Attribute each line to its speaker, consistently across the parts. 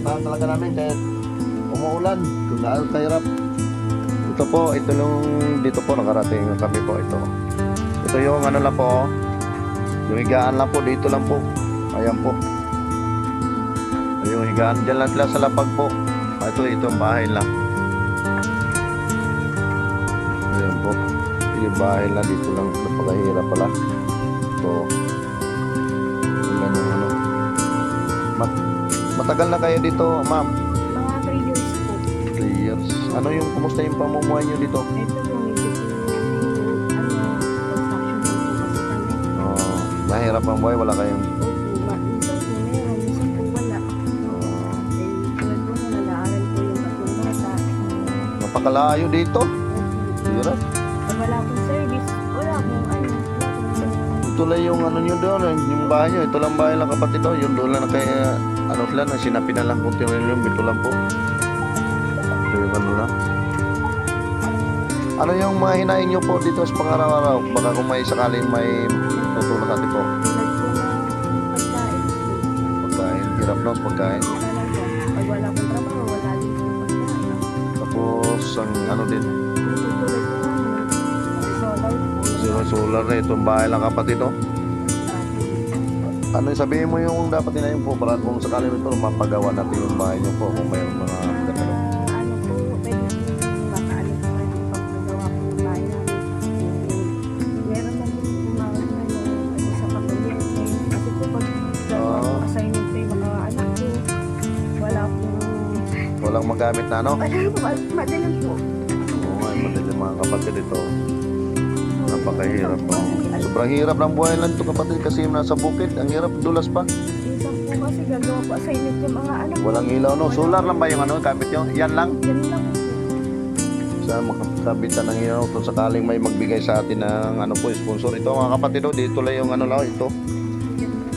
Speaker 1: pupuntahan talaga namin kahit umuulan. Kung gaano kahirap. Ito po, ito yung dito po nakarating yung kami po ito. Ito yung ano lang po, yung higaan lang po, dito lang po. Ayan po. Yung higaan, dyan lang sila sa lapag po. Ito ang bahay lang. Ayan po. Yung bahay lang, dito lang. Napakahirap pala. Ito. Yung ano. Matagal na kayo dito, ma'am?
Speaker 2: Mga 3 years po.
Speaker 1: 3 years. Ano yung, kumusta yung pamumuhay nyo dito?
Speaker 2: Ito po, medyo po, construction po kasi kami.
Speaker 1: Oh, mahirap ang buhay, wala kayong...
Speaker 2: Opo, minsan po meron, minsan po wala.
Speaker 1: Oh,
Speaker 2: Eh, tulad po na nag-aaral po yung tatlong bata.
Speaker 1: napakalayo dito.
Speaker 2: Opo.
Speaker 1: Hirap.
Speaker 2: Pag wala pong service, wala pong ano, wala pong
Speaker 1: Ito lang yung ano nyo doon, yung bahay nyo. Ito lang bahay lang kapatid doon. Yung doon lang kaya, ano sila, sinapi na lang kunti yung ito lang po. Ito yung ano lang. Ano yung mga hinain nyo po dito sa pangaraw-araw? Baka kung may sakaling may tutulong sa atin po.
Speaker 2: tulad po ng pagkain.
Speaker 1: Pagkain, hirap no sa pagkain.
Speaker 2: Wala po. Pag wala pong trabaho, wala din po pagkain.
Speaker 1: Tapos, ang ano din,
Speaker 2: Tulad po ng solar po.
Speaker 1: solar na itong bahay lang kapatid no? Ano sabihin mo yung dapat hinain po para kung sakaling ito mapagawa natin yung bahay nyo po kung mayroong mga katalo.
Speaker 2: Ano po, pwede po makaano po kayo ng pagpagawa po ng bahay namin. Meron na din po mga ano sa pag-ulit. Kasi po pag assignment po yung mga anak po, wala po.
Speaker 1: Walang magamit na ano?
Speaker 2: Wala po, madalang po.
Speaker 1: Oo nga, madali mga kapatid ito. Napakahirap po. Sobrang hirap ng buhay lang ito kapatid kasi nasa bukid. Ang hirap, dulas pa.
Speaker 2: Minsan po kasi gagawa po assignment yung mga anak.
Speaker 1: Walang ilaw no? Solar lang ba yung ano, kabit nyo? Yan lang?
Speaker 2: Yan lang po.
Speaker 1: Sa makakabitan ng ilaw kung sakaling may magbigay sa atin ng ano po, sponsor. Ito mga kapatid, dito lang yung ano lang, ito.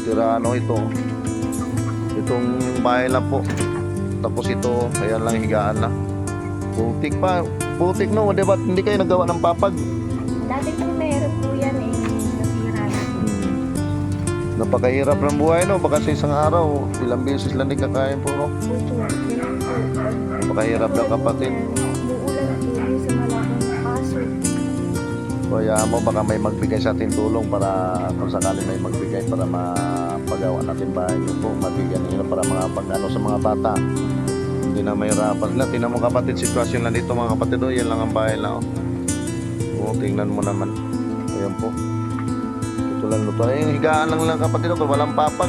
Speaker 1: Tirano ito. Itong bahay lang po. Tapos ito, ayan lang, higaan lang. Putik pa. Putik no, diba? Hindi kayo nagawa ng papag.
Speaker 2: Dati po meron po yan eh. Nasira na po.
Speaker 1: Napakahirap ng buhay no, baka sa isang araw, ilang beses lang din kakain po no.
Speaker 2: Opo, ganun po.
Speaker 1: Napakahirap ng kapatid.
Speaker 2: Muulan po yun sa malakang paso.
Speaker 1: Kaya mo baka may magbigay sa atin tulong para kung sakali may magbigay para mapagawa natin bahay nyo po, mabigyan nila para mga pag-ano sa mga bata. Hindi na mahirapan sila. Tingnan mo kapatid, sitwasyon lang dito mga kapatid, yan lang ang bahay lang. Oo, tingnan mo naman. Ayan po. Ito lang luto. Yung higaan lang kapatid ako, walang papag.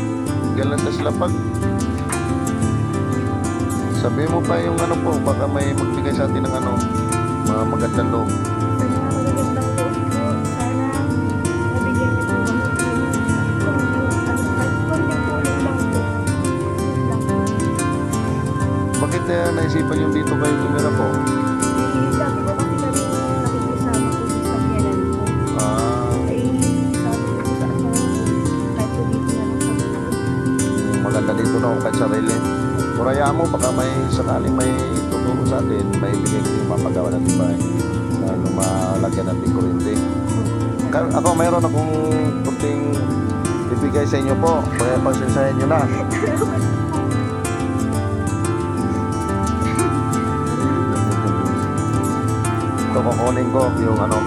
Speaker 1: Galan sa silapag. Sabi mo pa yung ano po, baka may magbigay sa atin ng ano, mga magandang loob.
Speaker 2: Sa mga magagandang loob po, sana nabigyan niyo po kami kahit konting tulong lang po. Yun lang po.
Speaker 1: Bakit naisipan yung dito kayo tumira po?
Speaker 2: Dati po kasi kami nakikisama po sa biyanan po.
Speaker 1: Ah,
Speaker 2: Ay, sabi ko po sa asawa ko, kahit po dito na lang kami.
Speaker 1: maganda dito na kahit sarili. Kuraya mo, baka may sakaling may tutulong sa atin, may bigay ko yung mapagawa natin ba ano, malagyan natin kuryente. Ako, mayroon akong kunting ibigay sa inyo po. Kaya pagsinsahin nyo na. Ito, kukunin ko yung ano.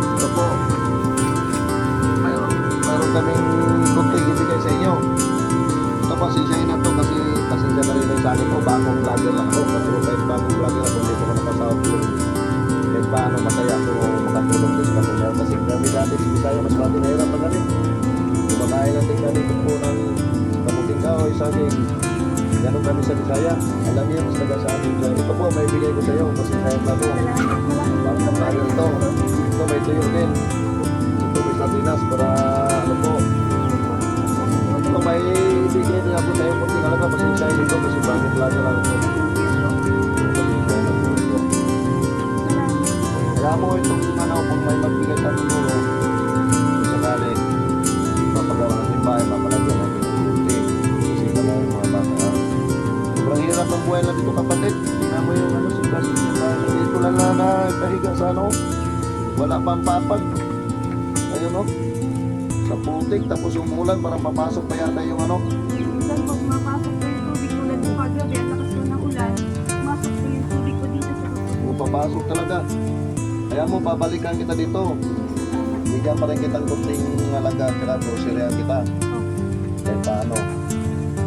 Speaker 1: Ito po. Mayroon kaming kunting ibigay sa inyo. Ito po, sinsahin na to kasi pasensya na rin sa akin po. Bagong vlogger lang ako. Katulog kahit bagong vlogger ako. Hindi ko nakasahod ko. Kahit paano masaya ako makatulong din sa kanila. Kasi kami dati sa Bisaya mas natin nahirap na kami. Kumakain natin kami po ng kamuting kahoy, saging. Ganun kami sa Bisaya. Alam niyo, mas naga sa atin. Ito po, may bigay ko sa iyo. Pasensahin na po. Bagong vlogger ito. Ito, may tuyo din. Ito, may sardinas para ano po. Ito, may ibigay niya po tayo kunting alaga. Pasensahin ito kasi bagong vlogger ako po. Pasensahin na po ito. Kaya mo itong ano, kung may magbigay sa tulong, kung sakali, mapagawa natin bahay, mapalagyan natin ng kunti. Kasi pala yung mga bata. Sobrang hirap ang buhay lang dito kapatid. Tingnan mo yung ano, sitwasyon yung bahay lang dito. ulan na kahiga sa ano. Wala pang papag. Ayun no. Sa putik, tapos umulan, parang papasok pa yata yung ano.
Speaker 2: Minsan po mapasok po yung tubig ko lang yung kagabi. Ang lakas po ng ulan. Pumasok po yung tubig ko dito sa
Speaker 1: Kung papasok talaga. Kaya mo, babalikan kita dito. Bigyan pa rin kitang kunting alaga at saka grocery kita. Kahit paano,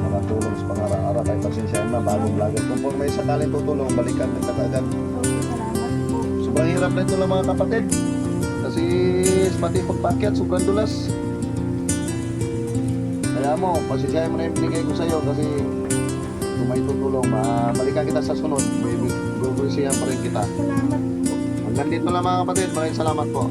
Speaker 1: makatulong sa pangara-ara, kahit pasensyahan na, bagong vlogger. Kung may sakaling tutulong, balikan kita agad.
Speaker 2: Salamat po.
Speaker 1: Sobrang hirap na ito lang mga kapatid. Kasi matipag pakyat, sobrang dulas. Kaya mo, pasensyahan mo na yung binigay ko sa'yo kasi kung may tutulong, balikan kita sa sunod. May grocery pa rin kita.
Speaker 2: Salamat po.
Speaker 1: Hanggang dito lang mga kapatid, maraming salamat po.